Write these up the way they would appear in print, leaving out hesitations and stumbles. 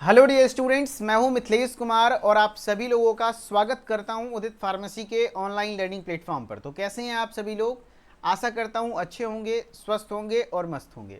Hello dear students, मैं हूं मिथिलेश कुमार और आप सभी लोगों का स्वागत करता हूं उदित फार्मेसी के ऑनलाइन लर्निंग प्लेटफॉर्म पर। तो कैसे हैं आप सभी लोग? आशा करता हूं अच्छे होंगे, स्वस्थ होंगे और मस्त होंगे।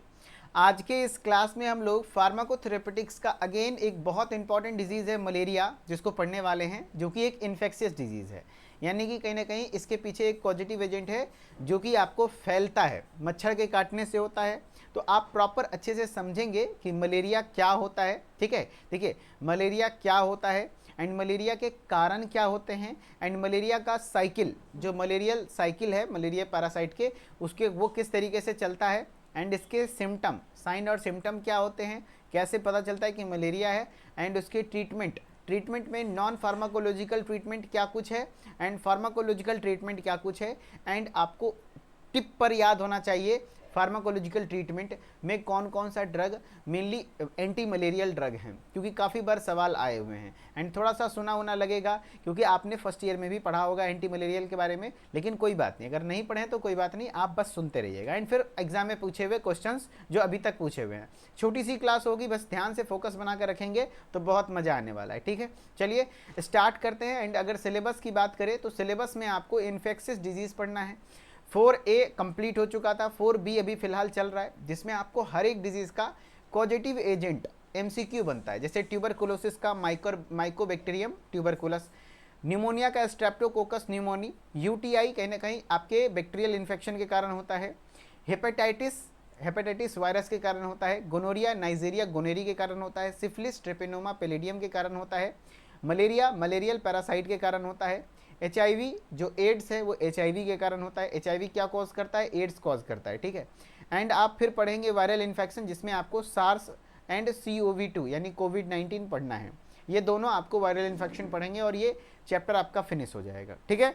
आज के इस क्लास में हम लोग फार्माकोथेरेपेटिक्स का अगेन एक बहुत इंपॉर्टेंट डिजीज़ है मलेरिया, जिसको पढ़ने वाले हैं, जो कि एक इन्फेक्शियस डिजीज़ है। यानी कि कहीं ना कहीं इसके पीछे एक पॉजिटिव एजेंट है जो कि आपको फैलता है, मच्छर के काटने से होता है। तो आप प्रॉपर अच्छे से समझेंगे कि मलेरिया क्या होता है। ठीक है, देखिए मलेरिया क्या होता है एंड मलेरिया के कारण क्या होते हैं एंड मलेरिया का साइकिल, जो मलेरियल साइकिल है मलेरिया पैरासाइट के, उसके वो किस तरीके से चलता है एंड इसके सिम्टम, साइन और सिम्टम क्या होते हैं, कैसे पता चलता है कि मलेरिया है एंड उसके ट्रीटमेंट में नॉन फार्माकोलॉजिकल ट्रीटमेंट क्या कुछ है एंड फार्माकोलॉजिकल ट्रीटमेंट क्या कुछ है। एंड आपको टिप पर याद होना चाहिए फार्माकोलॉजिकल ट्रीटमेंट में कौन कौन सा drug mainly anti malarial drug हैं, क्योंकि काफ़ी बार सवाल आए हुए हैं एंड थोड़ा सा सुना होना लगेगा क्योंकि आपने फर्स्ट ईयर में भी पढ़ा होगा एंटी मलेरियल के बारे में। लेकिन कोई बात नहीं, अगर नहीं पढ़े तो कोई बात नहीं, आप बस सुनते रहिएगा एंड फिर एग्जाम में पूछे हुए क्वेश्चंस जो अभी तक पूछे हुए हैं। छोटी सी क्लास होगी, बस ध्यान से फोकस बना कर रखेंगे तो बहुत मज़ा आने वाला है। ठीक है, चलिए स्टार्ट करते हैं। एंड अगर सिलेबस की बात करें तो सिलेबस में आपको इन्फेक्शियस डिजीज़ पढ़ना है। 4A कंप्लीट हो चुका था, 4B अभी फिलहाल चल रहा है, जिसमें आपको हर एक डिजीज़ का कॉजेटिव एजेंट MCQ बनता है। जैसे ट्यूबरकुलोसिस का माइकोबैक्टीरियम ट्यूबरकुलस, न्यूमोनिया का स्ट्रेप्टोकोकस न्यूमोनी, UTI कहीं ना कहीं आपके बैक्टीरियल इन्फेक्शन के कारण होता है, हेपेटाइटिस वायरस के कारण होता है, गोनोरिया नाइजेरिया गोनेरी के कारण होता है, सिफिलिस ट्रेपेनोमा पेलेडियम के कारण होता है, मलेरिया मलेरियल पैरासाइट के कारण होता है, HIV जो एड्स है वो HIV के कारण होता है। HIV क्या कॉज करता है? एड्स कॉज करता है। ठीक है, एंड आप फिर पढ़ेंगे वायरल इन्फेक्शन, जिसमें आपको SARS एंड CoV-2 यानी कोविड-19 पढ़ना है। ये दोनों आपको वायरल इन्फेक्शन पढ़ेंगे और ये चैप्टर आपका फिनिश हो जाएगा। ठीक है,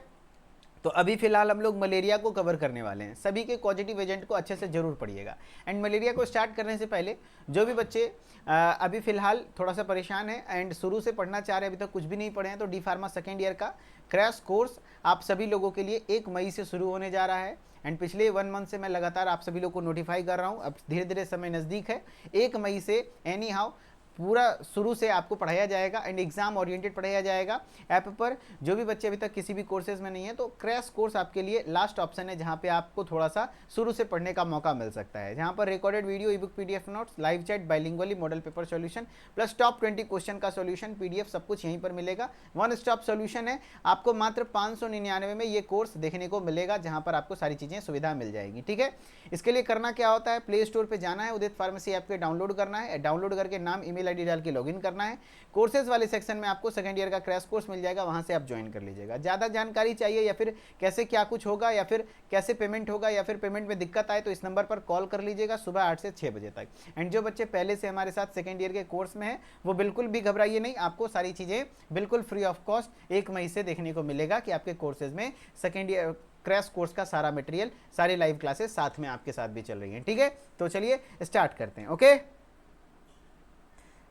तो अभी फिलहाल हम लोग मलेरिया को कवर करने वाले हैं। सभी के पॉजिटिव एजेंट को अच्छे से जरूर पढ़िएगा। एंड मलेरिया को स्टार्ट करने से पहले जो भी बच्चे अभी फिलहाल थोड़ा सा परेशान है एंड शुरू से पढ़ना चाह रहे हैं, अभी तक कुछ भी नहीं पढ़े हैं, तो डी फार्मा सेकेंड ईयर का क्रैश कोर्स आप सभी लोगों के लिए 1 मई से शुरू होने जा रहा है। एंड पिछले 1 मंथ से मैं लगातार आप सभी लोग को नोटिफाई कर रहा हूँ, अब धीरे धीरे समय नज़दीक है। 1 मई से एनी हाउ पूरा शुरू से आपको पढ़ाया जाएगा एंड एग्जाम ओरिएंटेड पढ़ाया जाएगा ऐप पर। जो भी बच्चे अभी तक किसी भी कोर्सेज में नहीं है तो क्रैश कोर्स आपके लिए लास्ट ऑप्शन है, जहां पे आपको थोड़ा सा शुरू से पढ़ने का मौका मिल सकता है, जहां पर recorded video, e book, PDF notes, live chat, bilingually model paper solution plus top 20 question का सॉल्यूशन PDF सब कुछ यहीं पर मिलेगा। वन स्टॉप सॉल्यूशन है, आपको मात्र 599 में ये कोर्स देखने को मिलेगा, जहां पर आपको सारी चीजें सुविधा मिल जाएगी। ठीक है, इसके लिए करना क्या होता है, प्ले स्टोर पर जाना है, उदित फार्मेसी ऐप के डाउनलोड करना है, डाउनलोड करके नाम ईमेल ID डाल के लॉगिन करना है। कोर्सेज वाले सेक्शन में आपको सेकंड ईयर का क्रैश कोर्स मिल जाएगा, वहां से आप ज्वाइन कर लीजिएगा। ज़्यादा जानकारी चाहिए या फिर कैसे क्या कुछ होगा या फिर कैसे पेमेंट होगा या फिर पेमेंट में दिक्कत आए तो इस नंबर पर कॉल कर लीजिएगा सुबह 8 से 6 बजे तक। एंड जो बच्चे पहले से हमारे साथ सेकंड ईयर के कोर्स में हैं वो बिल्कुल भी घबराइए नहीं, आपको सारी चीज़ें बिल्कुल फ्री ऑफ कॉस्ट 1 मई से देखने को मिलेगा कि आपके कोर्सेज में सेकेंड ईयर क्रैश कोर्स का सारा मटेरियल, सारी लाइव क्लासेस साथ में आपके साथ भी चल रही हैं। ठीक है, तो चलिए स्टार्ट करते हैं। ओके,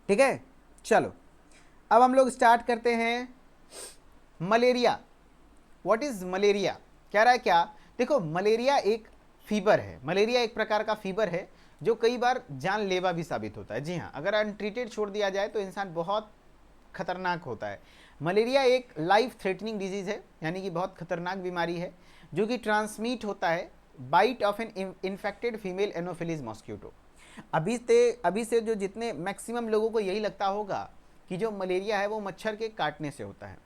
ठीक है, चलो अब हम लोग स्टार्ट करते हैं। Malaria, what is malaria? कह रहा है क्या? देखो, मलेरिया एक फीवर है, मलेरिया एक प्रकार का फीवर है जो कई बार जानलेवा भी साबित होता है। जी हाँ, अगर अनट्रीटेड छोड़ दिया जाए तो इंसान बहुत खतरनाक होता है। मलेरिया एक लाइफ थ्रेटनिंग डिजीज है, यानी कि बहुत खतरनाक बीमारी है जो कि ट्रांसमिट होता है bite of an infected female Anopheles mosquito. अभी से जो जितने मैक्सिमम लोगों को यही लगता होगा कि जो मलेरिया है वो मच्छर के काटने से होता है,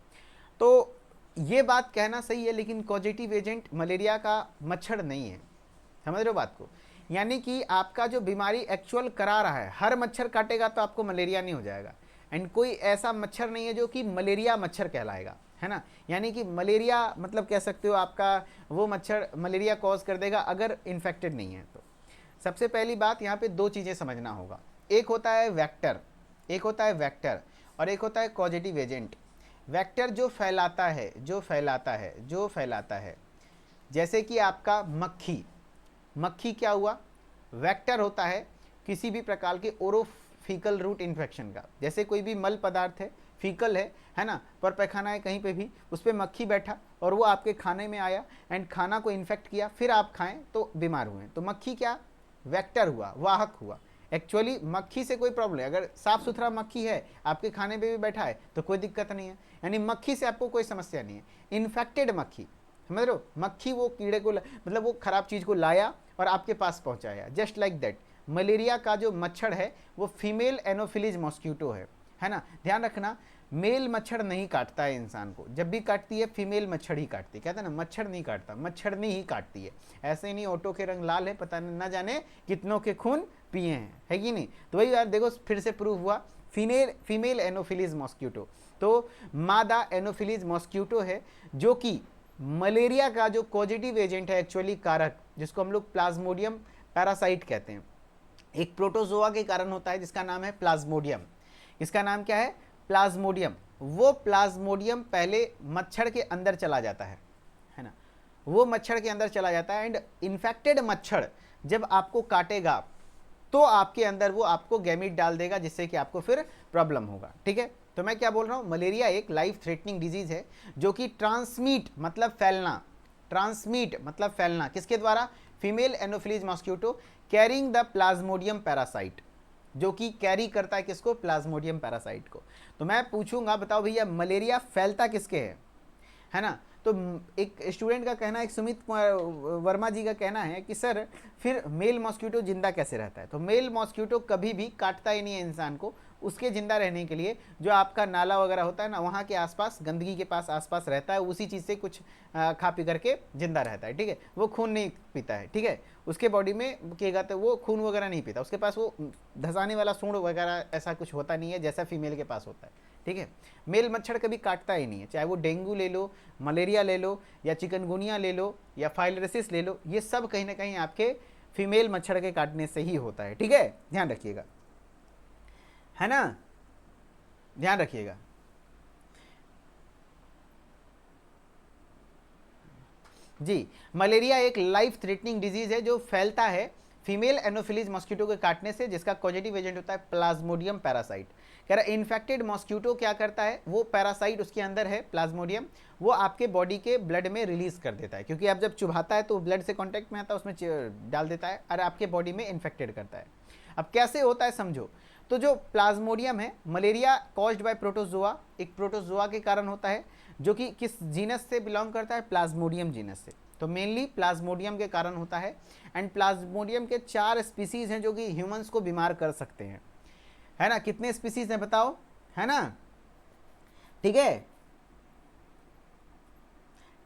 तो ये बात कहना सही है, लेकिन कॉजेटिव एजेंट मलेरिया का मच्छर नहीं है। समझ रहे हो बात को? यानी कि आपका जो बीमारी एक्चुअल करा रहा है, हर मच्छर काटेगा तो आपको मलेरिया नहीं हो जाएगा। एंड कोई ऐसा मच्छर नहीं है जो कि मलेरिया मच्छर कहलाएगा, है ना। यानी कि मलेरिया मतलब कह सकते हो आपका वो मच्छर मलेरिया कॉज कर देगा अगर इन्फेक्टेड नहीं है तो। सबसे पहली बात यहाँ पे 2 चीज़ें समझना होगा, एक होता है वेक्टर, और एक होता है कॉजेटिव एजेंट। वेक्टर जो फैलाता है, जैसे कि आपका मक्खी क्या हुआ? वेक्टर होता है किसी भी प्रकार के ओरोफिकल रूट इन्फेक्शन का। जैसे कोई भी मल पदार्थ है, फीकल है ना, पर पैखाना है कहीं पे भी, उस पर मक्खी बैठा और वो आपके खाने में आया एंड खाना को इन्फेक्ट किया, फिर आप खाएं तो बीमार हुए, तो मक्खी क्या? वेक्टर हुआ, वाहक हुआ। एक्चुअली मक्खी से कोई प्रॉब्लम नहीं, अगर साफ सुथरा मक्खी है आपके खाने पे भी बैठा है तो कोई दिक्कत नहीं है, यानी मक्खी से आपको कोई समस्या नहीं है। इन्फेक्टेड मक्खी, समझ रहे हो, मक्खी वो कीड़े को मतलब वो खराब चीज़ को लाया और आपके पास पहुंचाया, जस्ट लाइक दैट। मलेरिया का जो मच्छर है वो फीमेल एनोफिलीज मॉस्क्यूटो है ना। ध्यान रखना, मेल मच्छर नहीं काटता है इंसान को, जब भी काटती है फीमेल मच्छर ही काटती है। कहते हैं ना मच्छर नहीं काटता, मच्छरनी ही काटती है। ऐसे ही नहीं ऑटो के रंग लाल है, पता न जाने कितनों के खून पिए हैं, है कि नहीं। तो वही यार देखो फिर से प्रूव हुआ, फीमेल एनोफिलीज मॉस्क्यूटो तो मादा एनोफिलीज मॉस्क्यूटो है, जो कि मलेरिया का जो पॉजिटिव एजेंट है एक्चुअली कारक, जिसको हम लोग प्लाज्मोडियम पैरासाइट कहते हैं, एक प्रोटोजोआ के कारण होता है जिसका नाम है प्लाज्मोडियम। इसका नाम क्या है? प्लाज्मोडियम। वो प्लाज्मोडियम पहले मच्छर के अंदर चला जाता है ना, वो मच्छर के अंदर चला जाता है एंड इन्फेक्टेड मच्छर जब आपको काटेगा तो आपके अंदर वो आपको गैमीट डाल देगा, जिससे कि आपको फिर प्रॉब्लम होगा। ठीक है, तो मैं क्या बोल रहा हूँ, मलेरिया एक लाइफ थ्रेटनिंग डिजीज है जो कि ट्रांसमिट मतलब फैलना किसके द्वारा? Female Anopheles mosquito carrying the plasmodium parasite, जो कि कैरी करता है किसको? प्लाज्मोडियम पैरासाइट को। तो मैं पूछूंगा, बताओ भैया मलेरिया फैलता किसके है ना। तो एक स्टूडेंट का कहना है, एक सुमित वर्मा जी का कहना है कि सर फिर मेल मॉस्क्यूटो जिंदा कैसे रहता है? तो मेल मॉस्क्यूटो कभी भी काटता ही नहीं है इंसान को, उसके ज़िंदा रहने के लिए जो आपका नाला वगैरह होता है ना, वहाँ के आसपास गंदगी के पास आसपास रहता है, उसी चीज़ से कुछ खा पी करके जिंदा रहता है। ठीक है, वो खून नहीं पीता है। ठीक है, उसके बॉडी में किएगा तो वो खून वगैरह नहीं पीता, उसके पास वो धंसाने वाला सूंड वगैरह ऐसा कुछ होता नहीं है जैसा फीमेल के पास होता है। ठीक है, मेल मच्छर कभी काटता ही नहीं है, चाहे वो डेंगू ले लो, मलेरिया ले लो, या चिकनगुनिया ले लो, या फाइलरेसिस ले लो, ये सब कहीं ना कहीं आपके फीमेल मच्छर के काटने से ही होता है। ठीक है, ध्यान रखिएगा, है ना, ध्यान रखिएगा। जी, मलेरिया एक लाइफ थ्रेटनिंग डिजीज है जो फैलता है फीमेल एनोफिलीज मॉस्किटो के काटने से, जिसका पॉजिटिव एजेंट होता है प्लाज्मोडियम पैरासाइट। कह रहा इन्फेक्टेड मॉस्किटो क्या करता है, वो पैरासाइट उसके अंदर है प्लाज्मोडियम, वो आपके बॉडी के ब्लड में रिलीज कर देता है, क्योंकि आप जब चुभाता है तो ब्लड से कांटेक्ट में आता है, उसमें डाल देता है और आपके बॉडी में इन्फेक्टेड करता है। अब कैसे होता है समझो, तो जो प्लाज्मोडियम है, मलेरिया कॉज्ड बाय प्रोटोजोआ, एक प्रोटोजोआ के कारण होता है, जो कि किस जीनस से बिलोंग करता है? प्लाज्मोडियम जीनस से। तो मेनली प्लाज्मोडियम के कारण होता है एंड प्लाज्मोडियम के 4 स्पीसीज हैं जो कि ह्यूमंस को बीमार कर सकते हैं, है ना। कितने स्पीसीज हैं बताओ, है ना, ठीक है,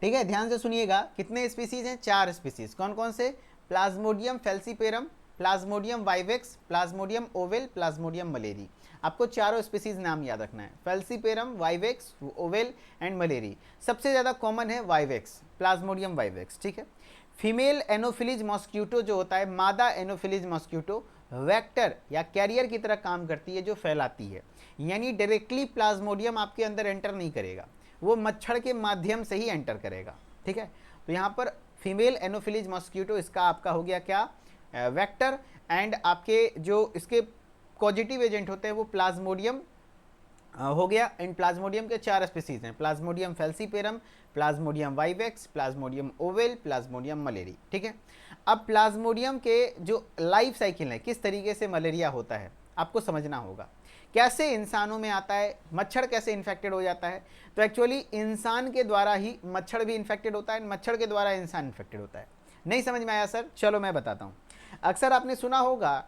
ठीक है, ध्यान से सुनिएगा, कितने स्पीसीज हैं? 4 स्पीसीज। कौन कौन से? Plasmodium falciparum, Plasmodium vivax, Plasmodium oval, Plasmodium malariae. आपको चारों स्पीसीज नाम याद रखना है, falciparum, vivax, oval and malariae. सबसे ज़्यादा कॉमन है वाइवेक्स, प्लाज्मोडियम वाइवेक्स। ठीक है, फीमेल एनोफिलीज मॉस्क्यूटो जो होता है, मादा एनोफिलीज मॉस्क्यूटो वेक्टर या कैरियर की तरह काम करती है, जो फैलाती है, यानी डायरेक्टली प्लाज्मोडियम आपके अंदर एंटर नहीं करेगा, वो मच्छर के माध्यम से ही एंटर करेगा। ठीक है, तो यहाँ पर फीमेल एनोफिलीज मॉस्क्यूटो इसका आपका हो गया क्या? वेक्टर। एंड आपके जो इसके पॉजिटिव एजेंट होते हैं वो प्लाज्मोडियम हो गया। एंड प्लाज्मोडियम के 4 स्पीसीज हैं, Plasmodium falciparum, Plasmodium vivax, Plasmodium oval, Plasmodium malariae. ठीक है, अब प्लाज्मोडियम के जो लाइफ साइकिल है, किस तरीके से मलेरिया होता है आपको समझना होगा, कैसे इंसानों में आता है, मच्छर कैसे इन्फेक्टेड हो जाता है। तो एक्चुअली इंसान के द्वारा ही मच्छर भी इन्फेक्टेड होता है, मच्छर के द्वारा इंसान इन्फेक्टेड होता है। नहीं समझ में आया सर? चलो मैं बताता हूँ। अक्सर आपने सुना होगा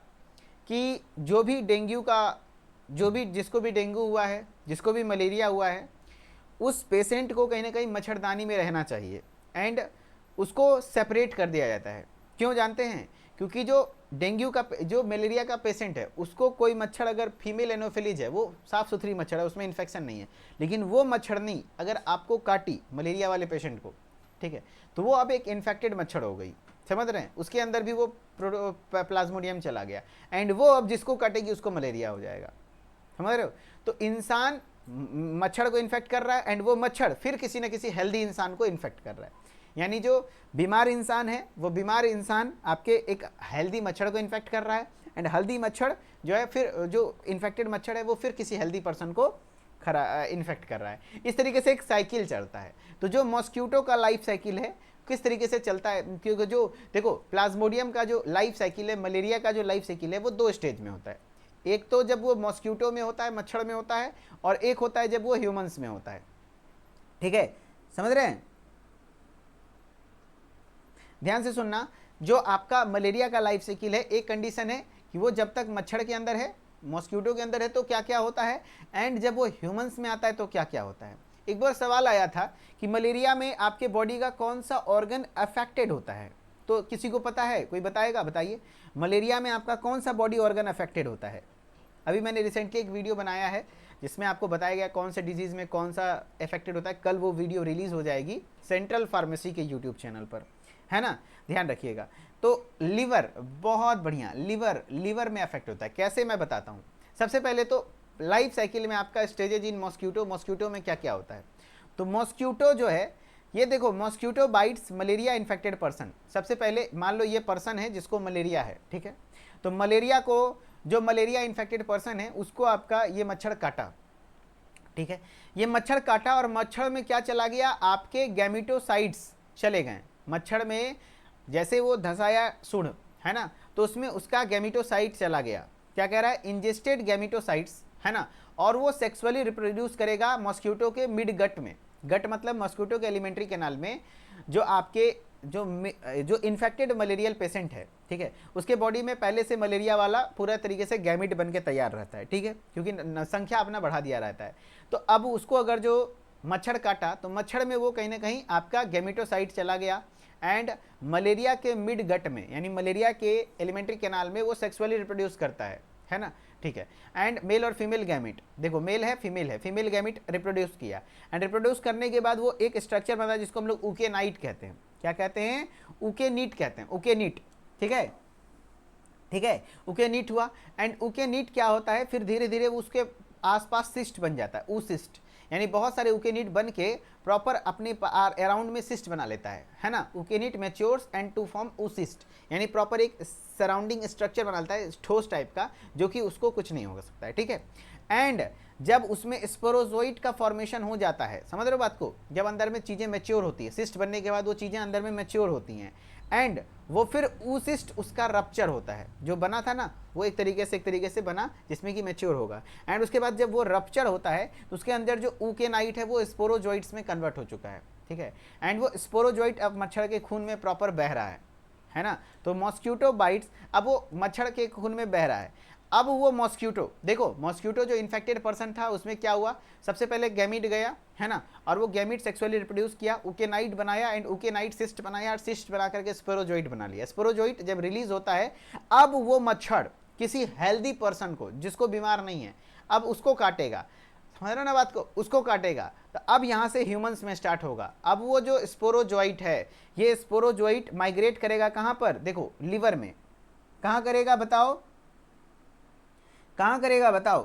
कि जो भी जिसको भी डेंगू हुआ है, जिसको भी मलेरिया हुआ है, उस पेशेंट को कहीं ना कहीं मच्छरदानी में रहना चाहिए एंड उसको सेपरेट कर दिया जाता है। क्यों जानते हैं? क्योंकि जो मलेरिया का पेशेंट है उसको कोई मच्छर, अगर फीमेल एनोफिलीज है, वो साफ़ सुथरी मच्छर है, उसमें इन्फेक्शन नहीं है, लेकिन वो मच्छरनी अगर आपको काटी मलेरिया वाले पेशेंट को, ठीक है, तो वो अब एक इन्फेक्टेड मच्छर हो गई, समझ रहे हैं, उसके अंदर भी वो प्लाज्मोडियम चला गया एंड वो अब जिसको काटेगी उसको मलेरिया हो जाएगा, समझ रहे हो। तो इंसान मच्छर को इन्फेक्ट कर रहा है एंड वो मच्छर फिर किसी न किसी हेल्दी इंसान को इन्फेक्ट कर रहा है, यानी जो बीमार इंसान है वो बीमार इंसान आपके एक हेल्दी मच्छर को इन्फेक्ट कर रहा है एंड हेल्दी मच्छर जो है फिर जो इन्फेक्टेड मच्छर है वो फिर किसी हेल्दी पर्सन को इन्फेक्ट कर रहा है। इस तरीके से एक साइकिल चलता है। तो जो मॉस्क्यूटो का लाइफ साइकिल है, किस तरीके से चलता है, क्योंकि जो देखो प्लाज्मोडियम का जो लाइफ साइकिल है, मलेरिया का जो लाइफ साइकिल है वो 2 स्टेज में होता है। एक तो जब वो मॉस्क्यूटो में होता है, मच्छर में होता है, और एक होता है जब वो ह्यूमंस में होता है। ठीक है, समझ रहे हैं? ध्यान से सुनना, जो आपका मलेरिया का लाइफ साइकिल है, एक कंडीशन है कि वो जब तक मच्छर के अंदर है, मॉस्क्यूटो के अंदर है तो क्या क्या होता है, एंड जब वो ह्यूमंस में आता है तो क्या क्या होता है। एक बार सवाल आया था कि मलेरिया में आपके बॉडी का कौन सा ऑर्गन अफेक्टेड होता है, तो किसी को पता है, कोई बताएगा? बताइए, मलेरिया में आपका कौन सा बॉडी ऑर्गन अफेक्टेड होता है? अभी मैंने रिसेंटली एक वीडियो बनाया है जिसमें आपको बताया गया कौन से डिजीज़ में कौन सा अफेक्टेड होता है। कल वो वीडियो रिलीज़ हो जाएगी सेंट्रल फार्मेसी के यूट्यूब चैनल पर, है ना, ध्यान रखिएगा। तो लिवर, बहुत बढ़िया, लिवर में अफेक्ट होता है। कैसे, मैं बताता हूँ। सबसे पहले तो लाइफ साइकिल में आपका स्टेजेज इन मॉस्क्यूटो में क्या क्या होता है। तो मॉस्क्यूटो जो है, ये देखो, mosquito bytes malaria infected person. सबसे पहले मान लो ये पर्सन है जिसको मलेरिया है, ठीक है, तो मलेरिया को, जो मलेरिया इन्फेक्टेड पर्सन है उसको आपका ये मच्छर काटा, ठीक है, ये मच्छर काटा और मच्छर में क्या चला गया, आपके गैमेटोसाइट्स चले गए मच्छर में। जैसे वो धंसाया सुढ़, है ना, तो उसमें उसका गैमेटोसाइट चला गया। क्या कह रहा है, इंजेस्टेड गैमेटोसाइट्स, है ना, और वो सेक्सुअली रिप्रोड्यूस करेगा मॉस्क्यूटो के मिड गट में। गट मतलब मॉस्क्यूटो के एलिमेंट्री कैनाल में, जो आपके जो इन्फेक्टेड मलेरियल पेशेंट है, ठीक है, उसके बॉडी में पहले से मलेरिया वाला पूरा तरीके से गैमिट बन के तैयार रहता है, ठीक है, क्योंकि संख्या अपना बढ़ा दिया रहता है। तो अब उसको अगर जो मच्छर काटा तो मच्छर में वो कहीं ना कहीं आपका गैमेटोसाइट चला गया, एंड मलेरिया के मिड गट में, यानी मलेरिया के एलिमेंट्री कैनाल में वो सेक्सुअली रिप्रोड्यूस करता है ना, ठीक है, एंड मेल और फीमेल गैमिट, देखो मेल है, फीमेल गैमिट रिप्रोड्यूस किया, एंड रिप्रोड्यूस करने के बाद वो एक स्ट्रक्चर बना जिसको हम लोग ऊकेनाइट कहते हैं। क्या कहते हैं? ऊकेनीट कहते हैं, ऊकेनीट, ठीक है, ठीक है, ऊकेनीट हुआ, एंड ऊकेनीट क्या होता है, फिर धीरे धीरे उसके आसपास सिस्ट बन जाता है, ऊसिस्ट, यानी बहुत सारे ऊकेनीट बन के प्रॉपर अपने अराउंड में सिस्ट बना लेता है ना। ऊकेनीट मैच्योर्स एंड टू फॉर्म ऊसिस्ट, यानी प्रॉपर एक सराउंडिंग स्ट्रक्चर बना लेता है ठोस टाइप का, जो कि उसको कुछ नहीं हो सकता है, ठीक है। एंड जब उसमें स्पोरोजोइट का फॉर्मेशन हो जाता है, समझ रहे हो बात को, जब अंदर में चीज़ें मैच्योर होती है, सिस्ट बनने के बाद वो चीज़ें अंदर में मैच्योर होती हैं, एंड वो फिर ऊसिस्ट उसका रप्चर होता है, जो बना था ना वो एक तरीके से बना जिसमें कि मैच्योर होगा, एंड उसके बाद जब वो रप्चर होता है तो उसके अंदर जो ऊकेनाइट है वो स्पोरोजोइट्स में कन्वर्ट हो चुका है, ठीक है, एंड वो स्पोरोजोइट अब मच्छर के खून में प्रॉपर बह रहा है ना। तो मॉस्क्यूटो बाइट्स, अब वो मच्छर के खून में बह रहा है। अब वो मॉस्क्यूटो, देखो मॉस्क्यूटो जो इन्फेक्टेड पर्सन था उसमें क्या हुआ, सबसे पहले गैमिट गया, है ना, और वो गैमिट सेक्सुअली रिप्रोड्यूस किया, ऊकेनाइट बनाया, एंड ऊकेनाइट सिस्ट बनाया, और सिस्ट बना करके स्पोरोजोइट बना लिया। स्पोरोजोइट जब रिलीज होता है, अब वो मच्छर किसी हेल्दी पर्सन को, जिसको बीमार नहीं है, अब उसको काटेगा, समझ रहे हो ना बात को, उसको काटेगा। तो अब यहाँ से ह्यूमंस में स्टार्ट होगा। अब वो जो स्पोरोजोइट है, ये स्पोरोजोइट माइग्रेट करेगा कहाँ पर, देखो लिवर में। कहाँ करेगा बताओ, कहाँ करेगा बताओ,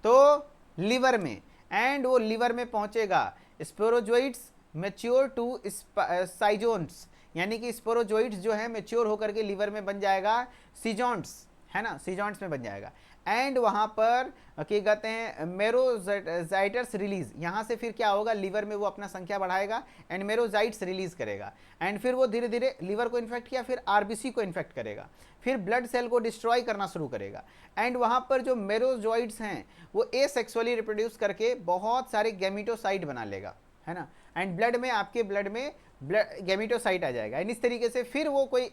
तो लिवर में, एंड वो लिवर में पहुंचेगा। स्पोरोजोइट्स मैच्योर टू साइजोन्स, यानी कि स्पोरोजोइट्स जो है मैच्योर होकर के लिवर में बन जाएगा सीजोन्ट्स, है ना, सीजोन्ट्स में बन जाएगा, एंड वहाँ पर क्या कहते हैं मेरोजाइटस रिलीज, यहाँ से फिर क्या होगा, लिवर में वो अपना संख्या बढ़ाएगा एंड मेरोजाइट्स रिलीज करेगा, एंड फिर वो धीरे धीरे लिवर को इन्फेक्ट किया, फिर आरबीसी को इन्फेक्ट करेगा, फिर ब्लड सेल को डिस्ट्रॉय करना शुरू करेगा, एंड वहाँ पर जो मेरोजॉइड्स हैं वो एसेक्सुअली रिप्रोड्यूस करके बहुत सारे गैमेटोसाइट बना लेगा, है ना, एंड ब्लड में, आपके ब्लड में गैमेटोसाइट आ जाएगा, एंड इस तरीके से फिर वो कोई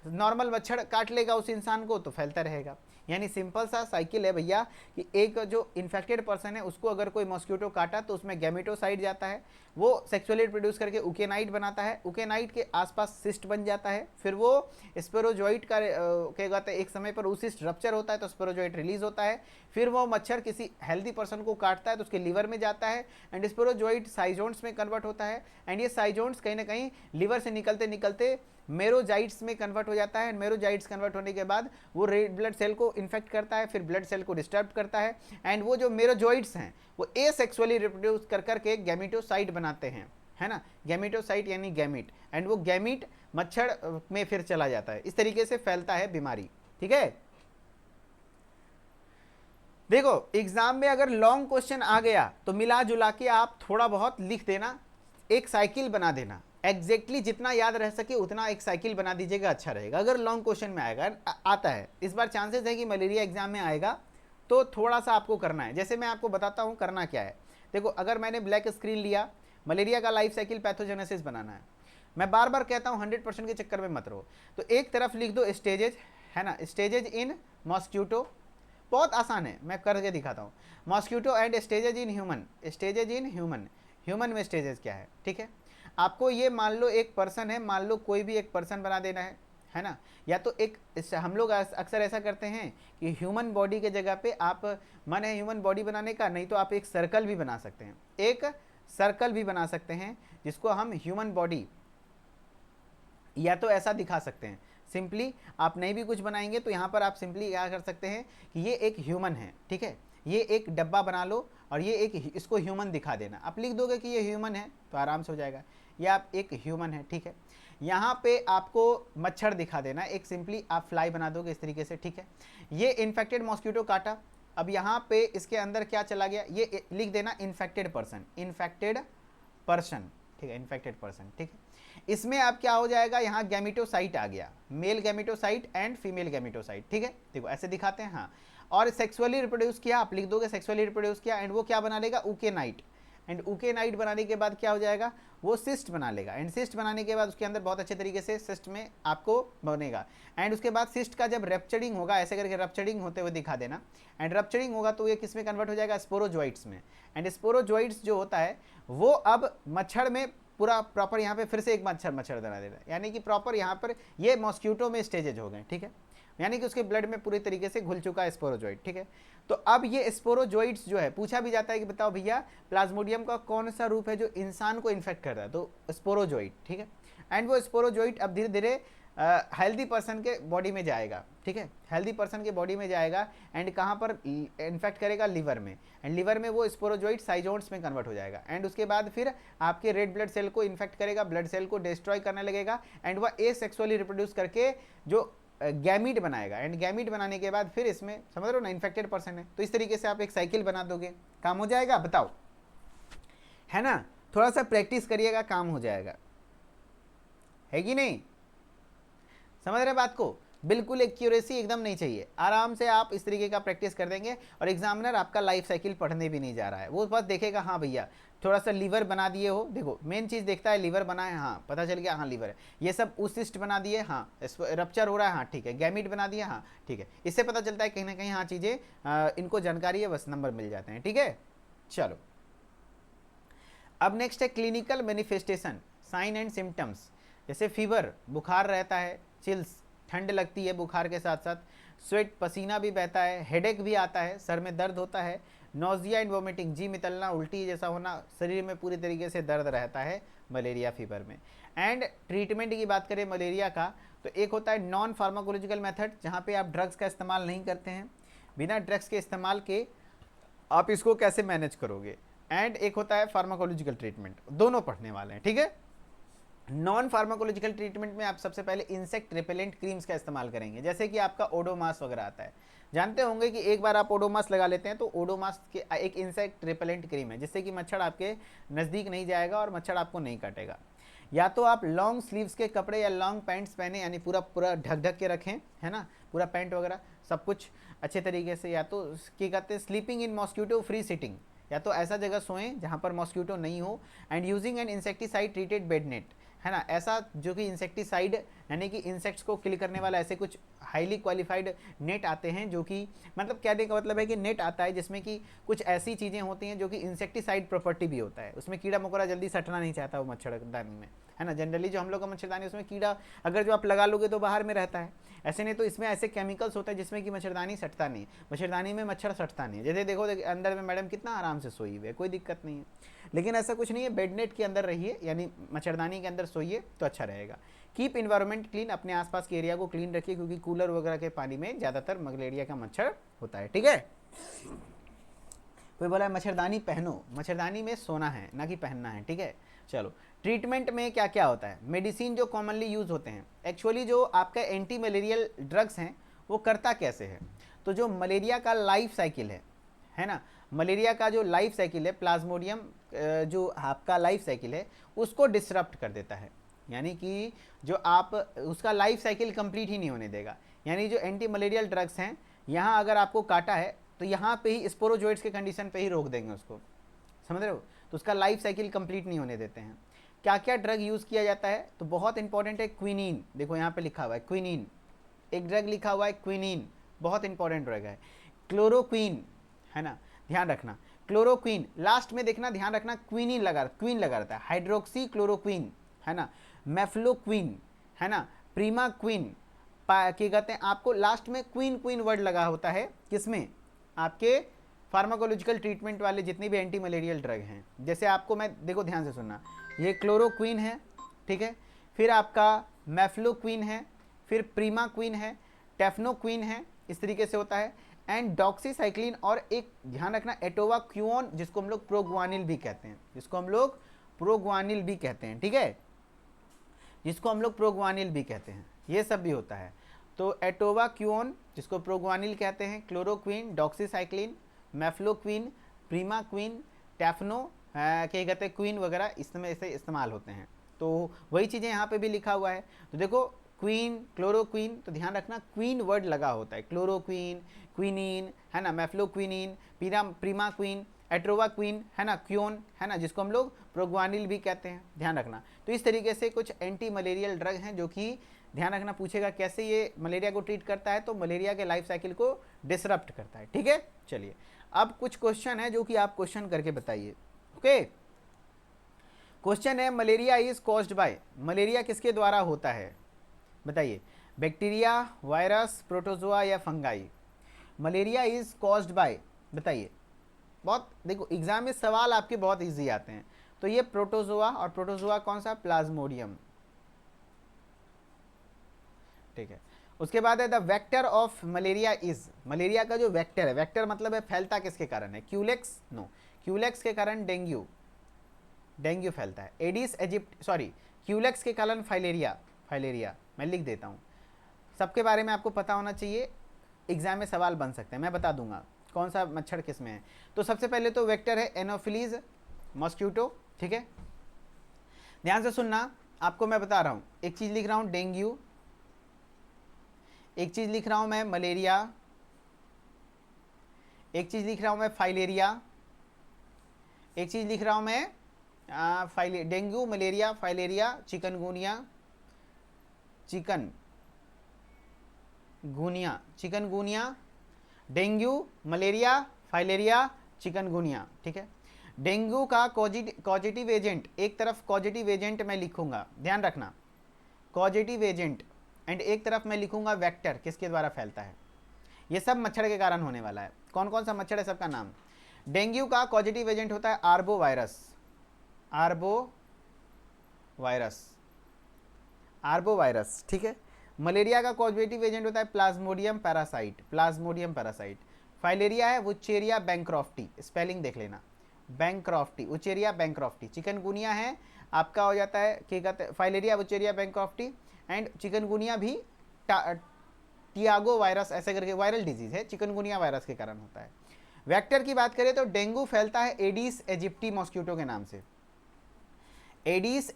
नॉर्मल मच्छर काट लेगा उस इंसान को तो फैलता रहेगा। यानी सिंपल सा साइकिल है भैया, कि एक जो इन्फेक्टेड पर्सन है उसको अगर कोई मॉस्क्यूटो काटा तो उसमें गैमेटोसाइट जाता है, वो सेक्सुअली प्रोड्यूस करके ऊकेनाइट बनाता है, ऊकेनाइट के आसपास सिस्ट बन जाता है, फिर वो स्पोरोजोइट का क्या कहते हैं, एक समय पर वो सिस्ट रप्चर होता है तो स्पोरोजोइट रिलीज होता है, फिर वो मच्छर किसी हेल्दी पर्सन को काटता है तो उसके लिवर में जाता है, एंड स्पोरोजोइट साइजोन्स में कन्वर्ट होता है, एंड ये साइजोन्स कहीं ना कहीं लिवर से निकलते निकलते मेरोजाइट्स में कन्वर्ट हो जाता है, मेरोजाइट्स कन्वर्ट होने के बाद वो रेड ब्लड सेल को इन्फेक्ट करता है, फिर ब्लड सेल को डिस्टर्ब करता है, एंड वो जो मेरोजॉइट्स हैं वो एसेक्सुअली रिप्रोड्यूस कर करके गैमेटोसाइट बनाते हैं, है ना, गैमेटोसाइट यानी गैमिट, एंड वो गैमिट मच्छर में फिर चला जाता है। इस तरीके से फैलता है बीमारी, ठीक है। देखो एग्जाम में अगर लॉन्ग क्वेश्चन आ गया तो मिला जुला के आप थोड़ा बहुत लिख देना, एक साइकिल बना देना, एग्जैक्टली जितना याद रह सके उतना एक साइकिल बना दीजिएगा, अच्छा रहेगा। अगर लॉन्ग क्वेश्चन में आएगा आता है, इस बार चांसेस है कि मलेरिया एग्जाम में आएगा, तो थोड़ा सा आपको करना है। जैसे मैं आपको बताता हूँ करना क्या है। देखो, अगर मैंने ब्लैक स्क्रीन लिया, मलेरिया का लाइफ साइकिल पैथोजेनेसिस बनाना है। मैं बार बार कहता हूँ 100% के चक्कर में मत रहो। तो एक तरफ लिख दो स्टेजेज, है ना, स्टेजेज इन मॉस्क्यूटो, बहुत आसान है, मैं करके दिखाता हूँ। Mosquito and stages in human, stages in human, human में स्टेजेस क्या है, ठीक है। आपको ये मान लो एक पर्सन है, मान लो कोई भी एक पर्सन बना देना है ना। या तो एक हम लोग अक्सर ऐसा करते हैं कि ह्यूमन बॉडी के जगह पे आप, मन है ह्यूमन बॉडी बनाने का, नहीं तो आप एक सर्कल भी बना सकते हैं, एक सर्कल भी बना सकते हैं जिसको हम ह्यूमन बॉडी, या तो ऐसा दिखा सकते हैं सिंपली। आप नहीं भी कुछ बनाएंगे तो यहाँ पर आप सिंपली क्या कर सकते हैं कि ये एक ह्यूमन है, ठीक है। ये एक डब्बा बना लो और ये एक, इसको ह्यूमन दिखा देना। आप लिख दोगे कि ये ह्यूमन है तो आराम से हो जाएगा। ये आप एक ह्यूमन है, ठीक है। यहाँ पे आपको मच्छर दिखा देना, एक सिंपली आप फ्लाई बना दोगे इस तरीके से, ठीक है। ये इन्फेक्टेड मॉस्क्यूटो काटा। अब यहाँ पे इसके अंदर क्या चला गया, ये लिख देना इन्फेक्टेड पर्सन, इन्फेक्टेड पर्सन, ठीक है, इन्फेक्टेड पर्सन, ठीक है। इसमें अब क्या हो जाएगा, यहाँ गैमिटोसाइट आ गया, male gametocyte and female gametocyte, ठीक है। देखो ऐसे दिखाते हैं, हाँ। और सेक्सुअली रिप्रोड्यूस किया, आप लिख दोगे सेक्सुअली रिप्रोड्यूस किया, एंड वो क्या बना लेगा, ऊकेनाइट। एंड ऊकेनाइट बनाने के बाद क्या हो जाएगा, वो सिस्ट बना लेगा। एंड सिस्ट बनाने के बाद उसके अंदर बहुत अच्छे तरीके से सिस्ट में आपको बनेगा। एंड उसके बाद सिस्ट का जब रप्चरिंग होगा, ऐसे करके रप्चरिंग होते हुए दिखा देना। एंड रप्चरिंग होगा तो ये किस में कन्वर्ट हो जाएगा, स्पोरोजोइट्स में। एंड स्पोरोजोइट्स जो होता है वो अब मच्छर में पूरा प्रॉपर, यहाँ पे फिर से एक मच्छर बना देना, यानी कि प्रॉपर यहाँ पर ये मॉस्क्यूटो में स्टेजेज हो गए, ठीक है। यानी कि उसके ब्लड में पूरी तरीके से घुल चुका है स्पोरोजोइट, ठीक है। तो अब ये स्पोरोजोइट्स जो है, पूछा भी जाता है कि बताओ भैया प्लाज्मोडियम का कौन सा रूप है जो इंसान को इन्फेक्ट करता है, तो स्पोरोजोइट, ठीक है। एंड वो स्पोरोजोइट अब धीरे धीरे हेल्दी पर्सन के बॉडी में जाएगा, ठीक है, हेल्दी पर्सन के बॉडी में जाएगा। एंड कहाँ पर इन्फेक्ट करेगा, लिवर में। एंड लिवर में वो स्पोरोजोइट साइजोन्स में कन्वर्ट हो जाएगा। एंड उसके बाद फिर आपके रेड ब्लड सेल को इन्फेक्ट करेगा, ब्लड सेल को डिस्ट्रॉय करने लगेगा। एंड वह एसेक्सुअली रिप्रोड्यूस करके जो गैमीट बनाएगा। एंड गैमीट बनाने के बाद फिर इसमें समझ रहे हो ना, इन्फेक्टेड पर्सन है। तो इस तरीके से आप एक साइकिल बना दोगे, काम हो जाएगा, बताओ, है ना। थोड़ा सा प्रैक्टिस करिएगा, काम हो जाएगा, है कि नहीं, समझ रहे बात को। बिल्कुल एक्यूरेसी एकदम नहीं चाहिए, आराम से आप इस तरीके का प्रैक्टिस कर देंगे और एग्जामिनर आपका लाइफ साइकिल पढ़ने भी नहीं जा रहा है, वो बस देखेगा हाँ भैया थोड़ा सा लीवर बना दिए हो। देखो मेन चीज़ देखता है, लीवर बना है, हाँ पता चल गया, हाँ लीवर है। ये सब उसिस्ट बना दिए, हाँ रप्चर हो रहा है, हाँ ठीक है। गैमिट बना दिया, हाँ ठीक है। इससे पता चलता है कहीं ना कहीं हाँ चीज़ें इनको जानकारी है, बस नंबर मिल जाते हैं, ठीक है। चलो अब नेक्स्ट है clinical manifestation, sign and symptoms. जैसे फीवर, बुखार रहता है, चिल्स, ठंड लगती है बुखार के साथ साथ, स्वेट, पसीना भी बहता है, हेडेक भी आता है, सर में दर्द होता है, नोजिया एंड वोमिटिंग, जी मितलना, उल्टी जैसा होना, शरीर में पूरी तरीके से दर्द रहता है मलेरिया फीवर में। एंड ट्रीटमेंट की बात करें मलेरिया का, तो एक होता है नॉन फार्माकोलॉजिकल मेथड, जहाँ पे आप ड्रग्स का इस्तेमाल नहीं करते हैं, बिना ड्रग्स के इस्तेमाल के आप इसको कैसे मैनेज करोगे। एंड एक होता है फार्माकोलॉजिकल ट्रीटमेंट, दोनों पढ़ने वाले हैं, ठीक है। नॉन फार्माकोलॉजिकल ट्रीटमेंट में आप सबसे पहले इंसेक्ट रिपेलेंट क्रीम्स का इस्तेमाल करेंगे, जैसे कि आपका ओडोमास वगैरह आता है। जानते होंगे कि एक बार आप ओडोमास लगा लेते हैं तो ओडोमास के एक इंसेक्ट रिपेलेंट क्रीम है, जिससे कि मच्छर आपके नज़दीक नहीं जाएगा और मच्छर आपको नहीं काटेगा। या तो आप लॉन्ग स्लीव्स के कपड़े या लॉन्ग पैंट्स पहने, यानी पूरा पूरा ढक के रखें, है ना, पूरा पैंट वगैरह सब कुछ अच्छे तरीके से। या तो क्या कहते हैं, sleeping in mosquito free sitting, या तो ऐसा जगह सोएं जहाँ पर मॉस्क्यूटो नहीं हो। And using an insecticide treated bed net, है ना, ऐसा जो कि इंसेक्टिसाइड यानी कि इंसेक्ट्स को किल करने वाला ऐसे कुछ हाईली क्वालिफाइड नेट आते हैं, जो कि मतलब कहने का मतलब है कि नेट आता है जिसमें कि कुछ ऐसी चीज़ें होती हैं जो कि इंसेक्टिसाइड प्रॉपर्टी भी होता है। उसमें कीड़ा मकोड़ा जल्दी सटना नहीं चाहता वो मच्छरदानी में, है ना। जनरली जो हम लोग का मच्छरदानी उसमें कीड़ा अगर जो आप लगा लोगे तो बाहर में रहता है, ऐसे नहीं तो इसमें ऐसे केमिकल्स होता है जिसमें कि मच्छरदानी सटता नहीं, मच्छरदानी में मच्छर सटता नहीं। जैसे देखो अंदर में मैडम कितना आराम से सोई हुई है, कोई दिक्कत नहीं है। लेकिन ऐसा कुछ नहीं है, बेड नेट के अंदर रहिए, यानी मच्छरदानी के अंदर सोइए तो अच्छा रहेगा। कीप इन्वायरमेंट क्लीन, अपने आसपास के एरिया को क्लीन रखिए, क्योंकि कूलर वगैरह के पानी में ज़्यादातर मलेरिया का मच्छर होता है, ठीक है। कोई बोला है मच्छरदानी पहनो, मच्छरदानी में सोना है ना कि पहनना है, ठीक है। चलो ट्रीटमेंट में क्या क्या होता है, मेडिसिन जो कॉमनली यूज़ होते हैं, एक्चुअली जो आपका एंटी मलेरियल ड्रग्स हैं वो करता कैसे है। तो जो मलेरिया का लाइफ साइकिल है ना, मलेरिया का जो लाइफ साइकिल है, प्लाज्मोडियम जो आपका लाइफ साइकिल है उसको डिसरप्ट कर देता है। यानी कि जो आप उसका लाइफ साइकिल कंप्लीट ही नहीं होने देगा। यानी जो एंटी मलेरियल ड्रग्स हैं, यहाँ अगर आपको काटा है तो यहाँ पे ही स्पोरोजोइड्स के कंडीशन पे ही रोक देंगे उसको, समझ रहे हो, तो उसका लाइफ साइकिल कंप्लीट नहीं होने देते हैं। क्या क्या ड्रग यूज़ किया जाता है, तो बहुत इंपॉर्टेंट है क्विनीन, देखो यहाँ पे लिखा हुआ है क्विनीन, एक ड्रग लिखा हुआ है क्विनीन, बहुत इंपॉर्टेंट ड्रग है। क्लोरोक्वीन है ना, ध्यान रखना, क्लोरोक्वीन लास्ट में देखना, ध्यान रखना, क्विनीन लगा, क्वीन लगा रहता है, हाइड्रोक्सी क्लोरोक्वीन है ना, मेफ्लोक्वीन है ना, प्रीमा क्वीन, क्या कहते हैं आपको लास्ट में क्वीन क्वीन वर्ड लगा होता है किसमें, आपके फार्माकोलॉजिकल ट्रीटमेंट वाले जितनी भी एंटी मलेरियल ड्रग हैं। जैसे आपको मैं, देखो ध्यान से सुनना, ये क्लोरोक्वीन है, ठीक है, फिर आपका मेफ्लोक्वीन है, फिर प्रीमा क्वीन है, टेफ्नोक्वीन है, इस तरीके से होता है, एंड डॉक्सीसाइक्लिन, और एक ध्यान रखना एटोवाक्यून, जिसको हम लोग प्रोग्वानिल भी कहते हैं, जिसको हम लोग प्रोग्वानिल भी कहते हैं, ठीक है, जिसको हम लोग प्रोग्वानिल भी कहते हैं, ये सब भी होता है। तो एटोवाक्यून जिसको प्रोग्वानिल कहते हैं, क्लोरोक्वीन, डॉक्सीसाइक्लिन, मेफ्लोक्वीन, प्रीमाक्वीन, टैफ्नो क्या कहते हैं क्वीन वगैरह, इसमें से इस्तेमाल होते हैं। तो वही चीज़ें यहाँ पे भी लिखा हुआ है। तो देखो क्वीन, क्लोरोक्वीन, तो ध्यान रखना क्वीन वर्ड लगा होता है, क्लोरोक्वीन, क्विनीन है ना, मेफ्लोक्विनीन, प्रीमाक्वीन, एट्रोवाक्वीन है ना, क्योन है ना, जिसको हम लोग प्रोग्वानिल भी कहते हैं, ध्यान रखना। तो इस तरीके से कुछ एंटी मलेरियल ड्रग हैं जो कि ध्यान रखना, पूछेगा कैसे ये मलेरिया को ट्रीट करता है, तो मलेरिया के लाइफ साइकिल को डिसरप्ट करता है, ठीक है। चलिए अब कुछ क्वेश्चन है जो कि आप क्वेश्चन करके बताइए, ओके। क्वेश्चन है malaria is caused by, malaria किसके द्वारा होता है बताइए, बैक्टीरिया, वायरस, प्रोटोजोआ या fungi. Malaria is caused by, बताइए, बहुत देखो एग्जाम में सवाल आपके बहुत इजी आते हैं। तो ये प्रोटोजोआ, और प्रोटोजोआ कौन सा, प्लाज्मोडियम, ठीक है। उसके बाद है the vector of malaria is, malaria का जो वेक्टर है, वेक्टर मतलब है फैलता किसके कारण है, क्यूलेक्स, नो, क्यूलेक्स के कारण डेंगू, डेंगू फैलता है। एडिस इजिप्ट, सॉरी, क्यूलेक्स के कारण फाइलेरिया, फाइलेरिया मैं लिख देता हूँ, सबके बारे में आपको पता होना चाहिए, एग्जाम में सवाल बन सकते हैं, मैं बता दूंगा कौन सा मच्छर किस में है। तो सबसे पहले तो वेक्टर है एनोफिलीज मॉस्क्यूटो, ठीक है, ध्यान से सुनना, आपको मैं बता रहा हूँ, एक चीज़ लिख रहा हूँ डेंगू, एक चीज़ लिख रहा हूँ मैं मलेरिया, एक चीज़ लिख रहा हूँ मैं फाइलेरिया, एक चीज़ लिख रहा हूँ मैं dengue, malaria, filaria, chikungunya, chikungunya, dengue, malaria, filaria, chikungunya, ठीक है। डेंगू का कॉजेटिव एजेंट, एक तरफ कॉजेटिव एजेंट मैं लिखूंगा, ध्यान रखना, कॉजेटिव एजेंट, एंड एक तरफ मैं लिखूंगा वेक्टर, किसके द्वारा फैलता है, ये सब मच्छर के कारण होने वाला है। कौन कौन सा मच्छर है सबका नाम, डेंगू का पॉजिटिव एजेंट होता है आर्बो वायरस, आर्बो वायरस, ठीक है। मलेरिया का पॉजिटिव एजेंट होता है Plasmodium parasite, Plasmodium parasite. Filaria है वुचेरिया बैंक्रॉफ्टी, स्पेलिंग देख लेना, बैंक्रॉफ्टी, वुचेरिया बैंक्रॉफ्टी। चिकनगुनिया है आपका हो जाता है, क्या कहते हैं, filaria, Wuchereria bancrofti, and chikungunya भी टियागो वायरस ऐसे करके वायरल डिजीज है, चिकनगुनिया वायरस के कारण होता है। वेक्टर की बात करें तो डेंगू फैलता है एडिस एजिप्टी मॉस्क्यूटो के नाम से, एडिस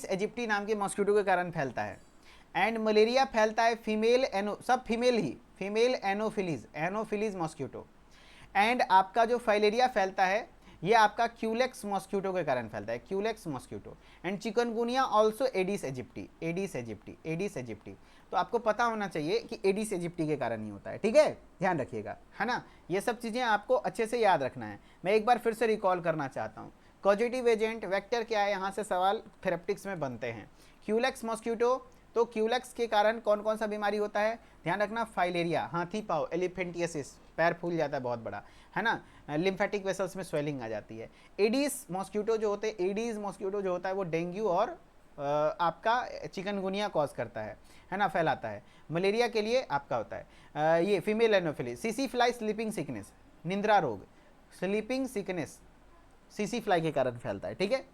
एजिप्टी नाम के मॉस्क्यूटो के कारण फैलता है। एंड मलेरिया फैलता है फीमेल सब फीमेल एनोफिलीज मॉस्क्यूटो। एंड आपका जो फाइलेरिया फैलता है ये आपका क्यूलेक्स मॉस्क्यूटो के कारण फैलता है, Culex mosquito. And chikungunya also Aedes aegypti. तो आपको पता होना चाहिए कि एडिस एजिप्टी के कारण ही होता है, ठीक है, ध्यान रखिएगा, है ना। ये सब चीज़ें आपको अच्छे से याद रखना है। मैं एक बार फिर से रिकॉल करना चाहता हूँ, कॉजेटिव एजेंट, वेक्टर क्या है, यहाँ से सवाल थेरेप्टिक्स में बनते हैं। क्यूलेक्स मॉस्क्यूटो, तो क्यूलेक्स के कारण कौन कौन सा बीमारी होता है, ध्यान रखना, फाइलेरिया, हाथी पाँव, एलिफेंटियासिस, पैर फूल जाता है बहुत बड़ा, है ना, लिम्फेटिक वेसल्स में स्वेलिंग आ जाती है। एडिस मॉस्क्यूटो जो होते हैं, एडिस मॉस्क्यूटो जो होता है वो डेंगू और आपका चिकनगुनिया कॉज करता है ना, फैलाता है। मलेरिया के लिए आपका होता है ये फीमेल एनोफिलीज। सीसी फ्लाई स्लीपिंग सिकनेस, निंद्रा रोग, स्लीपिंग सिकनेस सीसी फ्लाई के कारण फैलता है, ठीक है।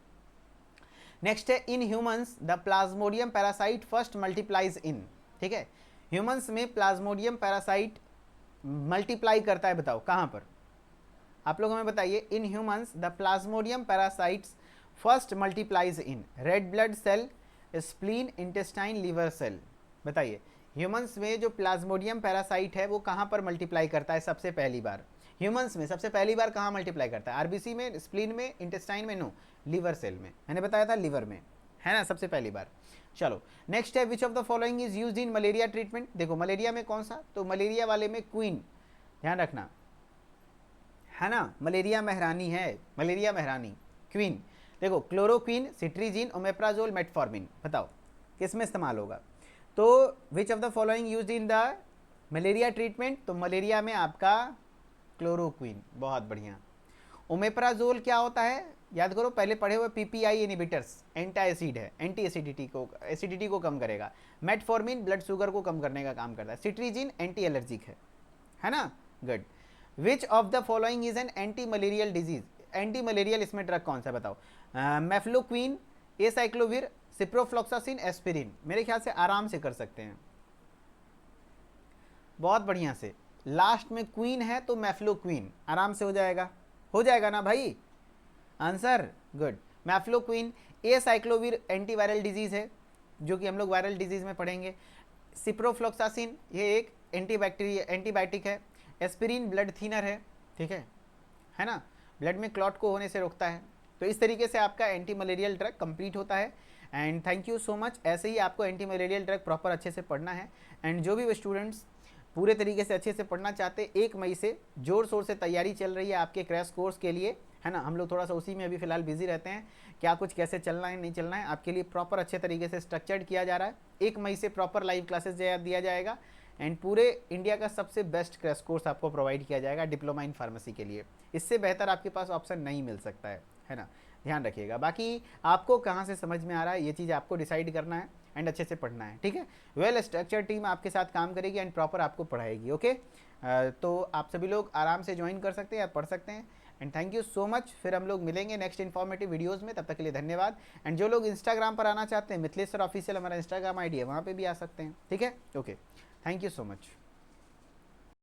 नेक्स्ट है in humans the plasmodium parasite first multiplies in, ठीक है, ह्यूमंस में प्लाज्मोडियम पैरासाइट मल्टीप्लाई करता है, बताओ कहाँ पर, आप लोग हमें बताइए। In humans the plasmodium parasites first multiplies in red blood cell, spleen, intestine, liver cell. बताइए ह्यूमंस में जो प्लाज्मोडियम पैरासाइट है वो कहाँ पर मल्टीप्लाई करता है सबसे पहली बार? ह्यूमंस में सबसे पहली बार कहाँ मल्टीप्लाई करता है? आरबीसी में, स्प्लीन में, इंटेस्टाइन में? नो, लीवर सेल में। मैंने बताया था लीवर में, है ना, सबसे पहली बार। चलो नेक्स्ट है, which of the following is used in malaria treatment. देखो मलेरिया में कौन सा, तो मलेरिया वाले में क्वीन, ध्यान रखना, है ना, मलेरिया महरानी है, मलेरिया महरानी, क्वीन। देखो क्लोरोक्वीन, सिट्रीजिन, ओमेप्राजोल, मेटफॉर्मिन। बताओ किस में इस्तेमाल होगा? तो which of the following used in the malaria treatment, तो मलेरिया में आपका क्लोरोक्वीन। बहुत बढ़िया। ओमेप्राजोल क्या होता है, याद करो, पहले पढ़े हुए पीपीआई इनहिबिटर्स, एंटी एसिड है, एंटी एसिडिटी को कम करेगा। मेटफॉर्मिन ब्लड शुगर को कम करने का काम करता है। सिट्रीजिन एंटी एलर्जिक है ना, good. Which of the following is an anti malarial disease, anti malarial इसमें ड्रग कौन सा बताओ? Mefloquine, acyclovir, ciprofloxacin, aspirin. मेरे ख्याल से आराम से कर सकते हैं, बहुत बढ़िया से। लास्ट में क्वीन है तो मेफ्लोक्वीन, आराम से हो जाएगा ना भाई answer, good. Mefloquine. Acyclovir antiviral disease है जो कि हम लोग वायरल डिजीज में पढ़ेंगे। सिप्रोफ्लॉक्सासिन ये एक एंटीबायोटिक है। एस्पिरिन ब्लड थिनर है, ठीक है ना, ब्लड में क्लॉट को होने से रोकता है। तो इस तरीके से आपका एंटी मलेरियल ड्रग कंप्लीट होता है। And thank you so much. ऐसे ही आपको एंटी मलेरियल ड्रग प्रॉपर अच्छे से पढ़ना है। एंड जो भी स्टूडेंट्स पूरे तरीके से अच्छे से पढ़ना चाहते, 1 मई से जोर शोर से तैयारी चल रही है आपके क्रैश कोर्स के लिए, है ना। हम लोग थोड़ा सा उसी में अभी फिलहाल बिजी रहते हैं, क्या कुछ कैसे चलना है नहीं चलना है, आपके लिए प्रॉपर अच्छे तरीके से स्ट्रक्चर्ड किया जा रहा है। 1 मई से प्रॉपर लाइव क्लासेस दिया जाएगा एंड पूरे इंडिया का सबसे बेस्ट क्रैश कोर्स आपको प्रोवाइड किया जाएगा डिप्लोमा इन फार्मेसी के लिए। इससे बेहतर आपके पास ऑप्शन नहीं मिल सकता है ना, ध्यान रखिएगा। बाकी आपको कहाँ से समझ में आ रहा है ये चीज़ आपको डिसाइड करना है एंड अच्छे से पढ़ना है, ठीक है। वेल स्ट्रक्चर टीम आपके साथ काम करेगी एंड प्रॉपर आपको पढ़ाएगी, ओके। तो आप सभी लोग आराम से ज्वाइन कर सकते हैं या पढ़ सकते हैं। And thank you so much. फिर हम लोग मिलेंगे नेक्स्ट इन्फॉर्मेटिव वीडियोस में, तब तक के लिए धन्यवाद। एंड जो लोग इंस्टाग्राम पर आना चाहते हैं, मिथिलेश सर ऑफिशियल हमारा इंस्टाग्राम आईडी है, वहाँ पे भी आ सकते हैं, ठीक है, okay. Thank you so much.